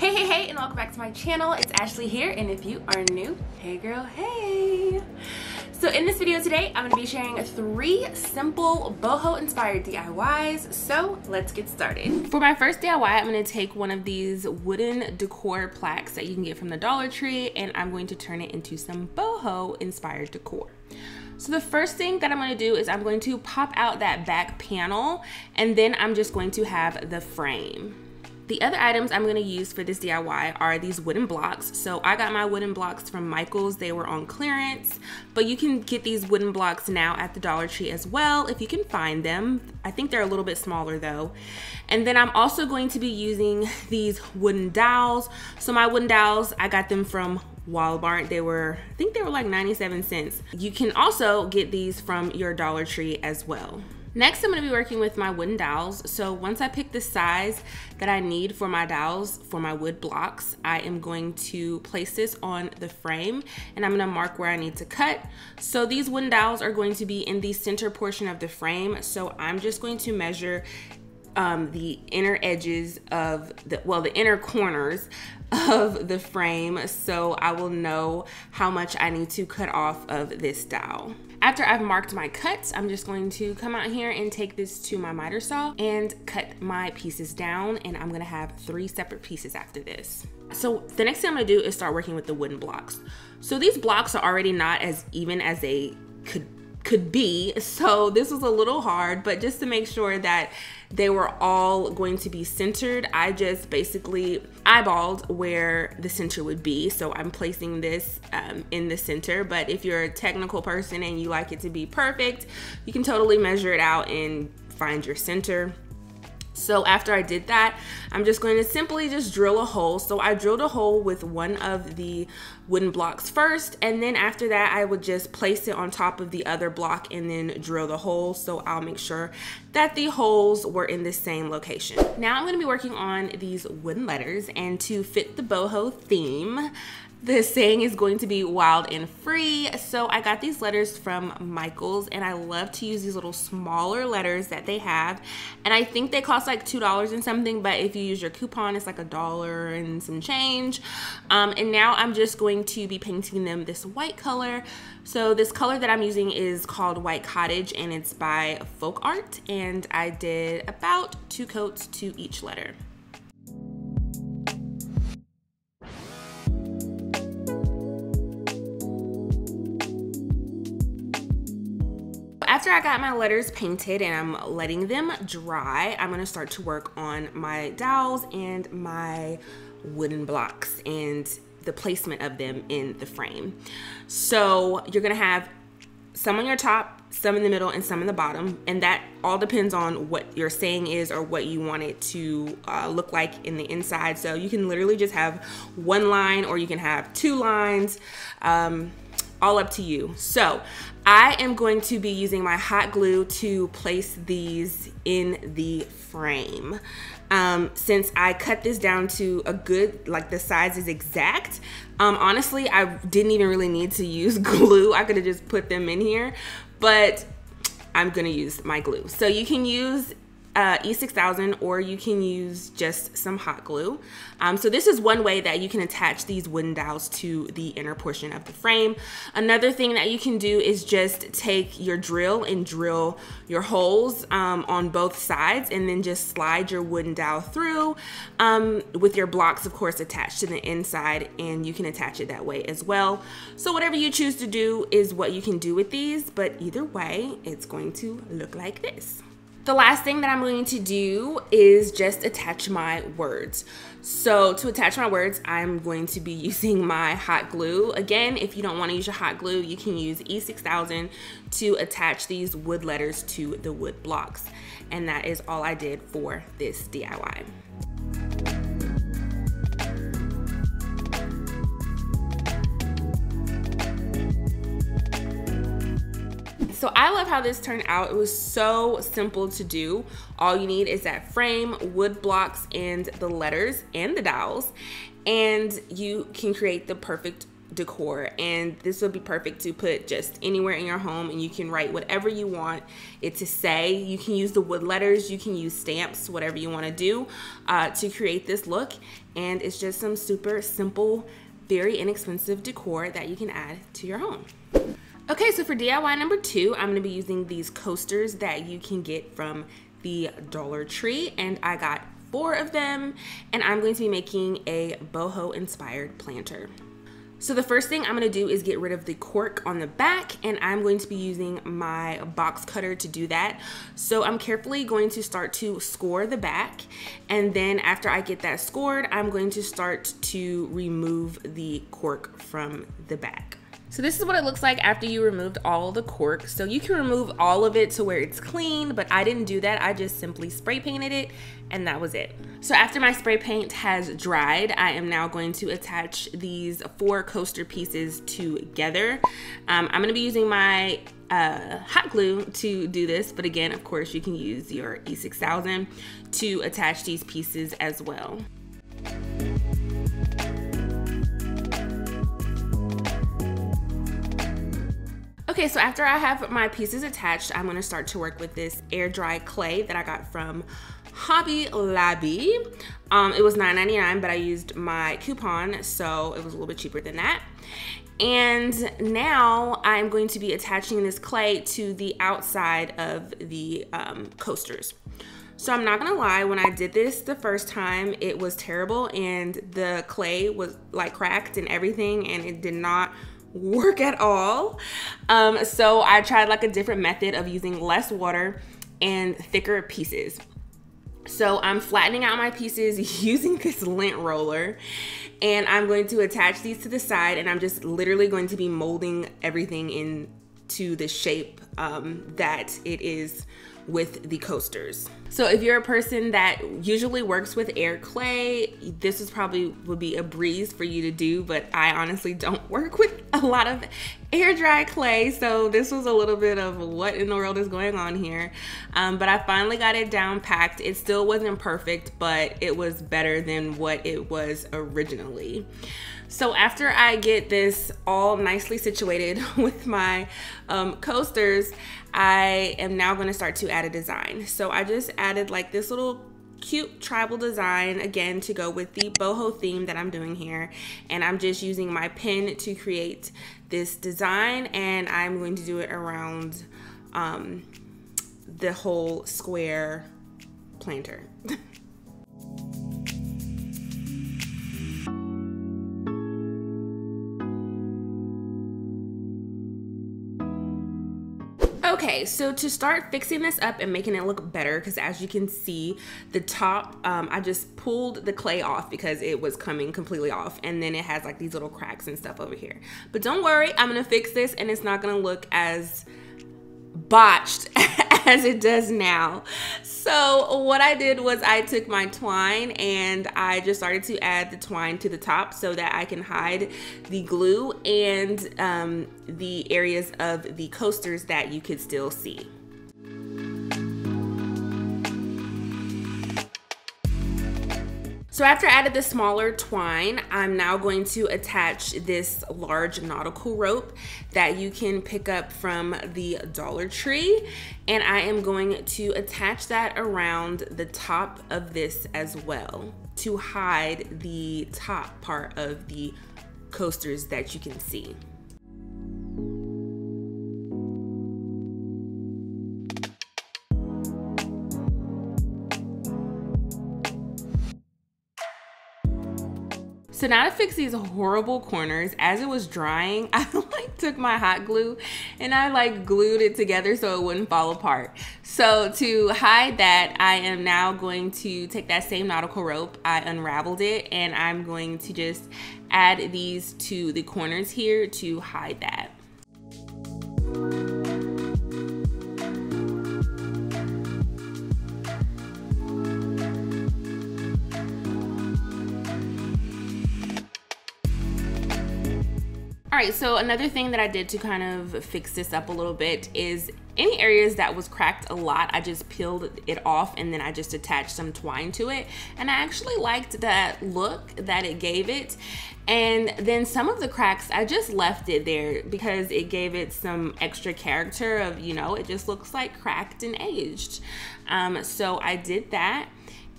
Hey, and welcome back to my channel. It's Ashley here, and if you are new, hey girl, hey. So in this video today, I'm going to be sharing 3 simple boho inspired DIYs, so let's get started. For my first DIY, I'm going to take one of these wooden decor plaques that you can get from the Dollar Tree, and I'm going to turn it into some boho inspired decor. So the first thing that I'm going to do is I'm going to pop out that back panel, and then I'm just going to have the frame. The other items I'm going to use for this DIY are these wooden blocks. So I got my wooden blocks from Michael's. They were on clearance, but you can get these wooden blocks now at the Dollar Tree as well if you can find them. I think they're a little bit smaller though. And then I'm also going to be using these wooden dowels. So my wooden dowels, I got them from Walmart. I think they were like 97 cents. You can also get these from your Dollar Tree as well. Next, I'm going to be working with my wooden dowels. So once I pick the size that I need for my dowels, for my wood blocks, I am going to place this on the frame and I'm going to mark where I need to cut. So these wooden dowels are going to be in the center portion of the frame. So I'm just going to measure the inner edges of the inner corners of the frame, so I will know how much I need to cut off of this dowel. After I've marked my cuts, I'm just going to come out here and take this to my miter saw and cut my pieces down, and I'm gonna have 3 separate pieces after this. So the next thing I'm gonna do is start working with the wooden blocks. So these blocks are already not as even as they could be, so this was a little hard, but just to make sure that they were all going to be centered, I just basically eyeballed where the center would be. So I'm placing this in the center, but if you're a technical person and you like it to be perfect, you can totally measure it out and find your center. So after I did that, I'm just going to simply just drill a hole. So I drilled a hole with one of the wooden blocks first, and then after that I would just place it on top of the other block and then drill the hole. So I'll make sure that the holes were in the same location. Now I'm going to be working on these wooden letters, and to fit the boho theme, the saying is going to be wild and free. So I got these letters from Michael's, and I love to use these little smaller letters that they have. And I think they cost like $2 and something, but if you use your coupon, it's like $1 and some change. And now I'm just going to be painting them this white color. So this color that I'm using is called White Cottage, and it's by Folk Art. And I did about 2 coats to each letter. After I got my letters painted and I'm letting them dry, I'm going to start to work on my dowels and my wooden blocks and the placement of them in the frame. So you're going to have some on your top, some in the middle, and some in the bottom, and that all depends on what your saying is or what you want it to look like in the inside. So you can literally just have 1 line, or you can have 2 lines, all up to you. So I am going to be using my hot glue to place these in the frame. Since I cut this down to a good, like the size is exact, honestly, I didn't even really need to use glue. I could have just put them in here, but I'm gonna use my glue. So you can use E6000, or you can use just some hot glue. So this is one way that you can attach these wooden dowels to the inner portion of the frame. Another thing that you can do is just take your drill and drill your holes on both sides, and then just slide your wooden dowel through with your blocks, of course, attached to the inside, and you can attach it that way as well. So whatever you choose to do is what you can do with these, but either way, it's going to look like this. The last thing that I'm going to do is just attach my words. So to attach my words, I'm going to be using my hot glue. Again, if you don't want to use your hot glue, you can use E6000 to attach these wood letters to the wood blocks. And that is all I did for this DIY. So I love how this turned out. It was so simple to do. All you need is that frame, wood blocks, and the letters and the dowels, and you can create the perfect decor, and this would be perfect to put just anywhere in your home, and you can write whatever you want it to say. You can use the wood letters, you can use stamps, whatever you want to do to create this look. And it's just some super simple, very inexpensive decor that you can add to your home. Okay, so for DIY number 2, I'm going to be using these coasters that you can get from the Dollar Tree, and I got 4 of them, and I'm going to be making a boho inspired planter. So the first thing I'm going to do is get rid of the cork on the back, and I'm going to be using my box cutter to do that. So I'm carefully going to start to score the back, and then after I get that scored, I'm going to start to remove the cork from the back. So this is what it looks like after you removed all the cork. So you can remove all of it to where it's clean, but I didn't do that. I just simply spray painted it, and that was it. So after my spray paint has dried, I am now going to attach these 4 coaster pieces together. I'm going to be using my hot glue to do this, but again, of course, you can use your E6000 to attach these pieces as well. Okay, so after I have my pieces attached, I'm gonna start to work with this air dry clay that I got from Hobby Lobby. It was $9.99, but I used my coupon, so it was a little bit cheaper than that. And now I'm going to be attaching this clay to the outside of the coasters. So I'm not gonna lie, when I did this the first time, it was terrible, and the clay was like cracked and everything, and it did not work at all. So I tried like a different method of using less water and thicker pieces. So I'm flattening out my pieces using this lint roller, and I'm going to attach these to the side, and I'm just literally going to be molding everything into the shape that it is with the coasters. So if you're a person that usually works with air clay, this is probably would be a breeze for you to do, but I honestly don't work with a lot of air dry clay, so this was a little bit of what in the world is going on here. But I finally got it down packed. It still wasn't perfect, but it was better than what it was originally. So after I get this all nicely situated with my coasters, I am now going to start to add a design. So I just added like this little cute tribal design, again, to go with the boho theme that I'm doing here. And I'm just using my pen to create this design, and I'm going to do it around the whole square planter. Okay, so to start fixing this up and making it look better, because as you can see, the top, I just pulled the clay off because it was coming completely off, and then it has like these little cracks and stuff over here. But don't worry, I'm gonna fix this, and it's not gonna look as botched as it does now. So what I did was I took my twine and I just started to add the twine to the top so that I can hide the glue and the areas of the coasters that you could still see. So after I added the smaller twine, I'm now going to attach this large nautical rope that you can pick up from the Dollar Tree. And I am going to attach that around the top of this as well to hide the top part of the coasters that you can see. So now to fix these horrible corners, as it was drying, I like took my hot glue and I like glued it together so it wouldn't fall apart. So to hide that, I am now going to take that same nautical rope, I unraveled it, and I'm going to just add these to the corners here to hide that. All right, so another thing that I did to kind of fix this up a little bit is any areas that was cracked a lot, I just peeled it off and then I just attached some twine to it. And I actually liked that look that it gave it. And then some of the cracks, I just left it there because it gave it some extra character of, you know, it just looks like cracked and aged. So I did that.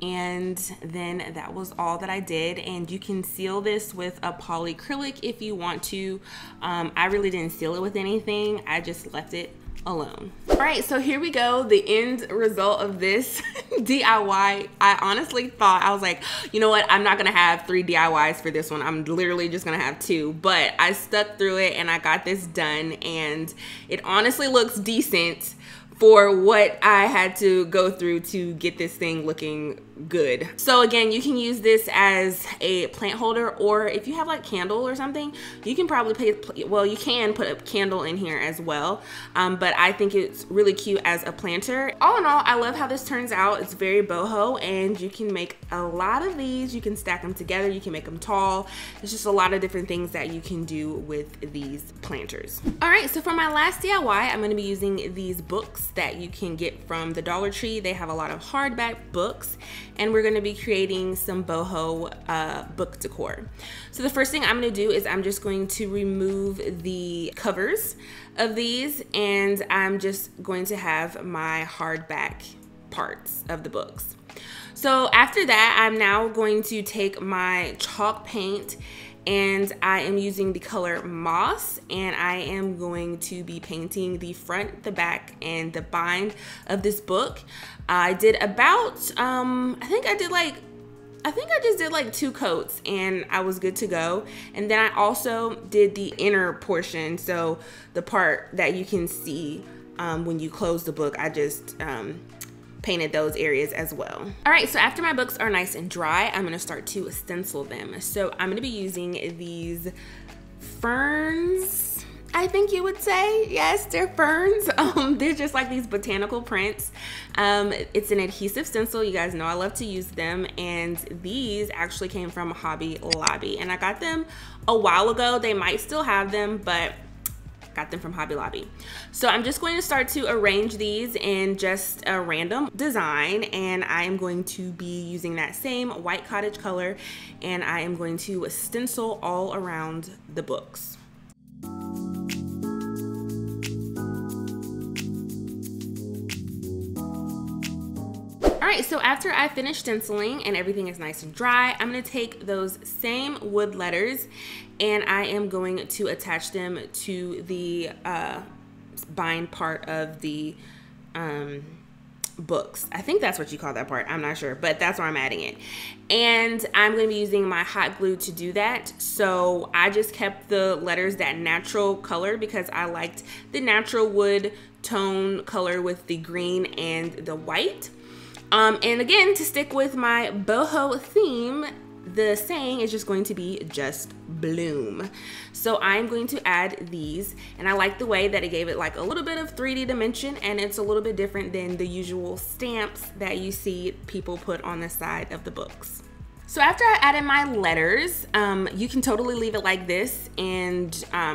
And then that was all that I did, and you can seal this with a polyacrylic if you want to. I really didn't seal it with anything, I just left it alone. All right, so here we go, the end result of this DIY. I honestly thought, I was like, you know what, I'm not gonna have 3 DIYs for this one, I'm literally just gonna have 2, but I stuck through it and I got this done, and it honestly looks decent for what I had to go through to get this thing looking good. So again, you can use this as a plant holder, or if you have like candle or something, you can probably well, you can put a candle in here as well. But I think it's really cute as a planter. All in all, I love how this turns out. It's very boho, and you can make a lot of these. You can stack them together, you can make them tall. There's just a lot of different things that you can do with these planters. All right, so for my last DIY, I'm gonna be using these books that you can get from the Dollar Tree. They have a lot of hardback books, and we're gonna be creating some boho book decor. So the first thing I'm gonna do is I'm just going to remove the covers of these, and I'm just going to have my hardback parts of the books. So after that, I'm now going to take my chalk paint, and I am using the color Moss, and I am going to be painting the front, the back, and the bind of this book. I did about, I think I just did like 2 coats and I was good to go. And then I also did the inner portion, so the part that you can see when you close the book, I just painted those areas as well. All right, so after my books are nice and dry, I'm gonna start to stencil them. So I'm gonna be using these ferns, I think you would say. Yes, they're ferns. They're just like these botanical prints. It's an adhesive stencil. You guys know I love to use them, and these actually came from Hobby Lobby, and I got them a while ago. They might still have them, but got them from Hobby Lobby. So I'm just going to start to arrange these in just a random design, and I am going to be using that same white cottage color, and I am going to stencil all around the books. All right, so after I finish stenciling and everything is nice and dry, I'm gonna take those same wood letters and I am going to attach them to the bind part of the books. I think that's what you call that part. I'm not sure, but that's where I'm adding it. And I'm going to be using my hot glue to do that. So I just kept the letters that natural color because I liked the natural wood tone color with the green and the white. And again, to stick with my boho theme, the saying is just going to be just bloom. So I'm going to add these, and I like the way that it gave it like a little bit of 3D dimension, and it's a little bit different than the usual stamps that you see people put on the side of the books. So after I added my letters, you can totally leave it like this and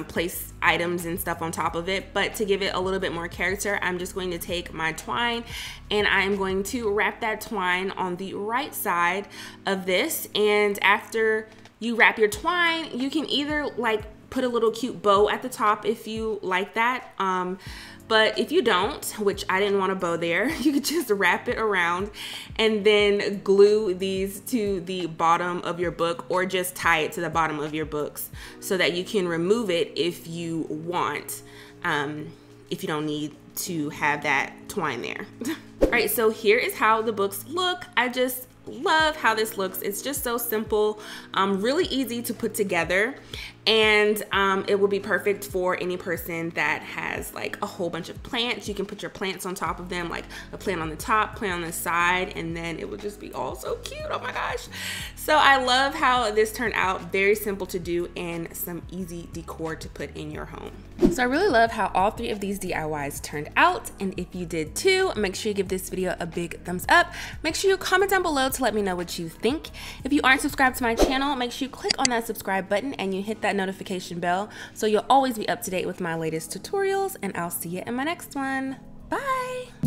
place items and stuff on top of it, but to give it a little bit more character, I'm just going to take my twine and I'm going to wrap that twine on the right side of this. And after you wrap your twine, you can either like put a little cute bow at the top if you like that. But if you don't, which I didn't want a bow there, you could just wrap it around and then glue these to the bottom of your book, or just tie it to the bottom of your books so that you can remove it if you want, if you don't need to have that twine there. All right, so here is how the books look. I just love how this looks. It's just so simple, really easy to put together, and it will be perfect for any person that has like a whole bunch of plants. You can put your plants on top of them, like a plant on the top, plant on the side, and then it will just be all so cute. Oh my gosh. So I love how this turned out. Very simple to do and some easy decor to put in your home. So I really love how all 3 of these DIYs turned out, and if you did too, make sure you give this video a big thumbs up. Make sure you comment down below to let me know what you think. If you aren't subscribed to my channel, make sure you click on that subscribe button and you hit that notification bell so you'll always be up to date with my latest tutorials, and I'll see you in my next one. Bye!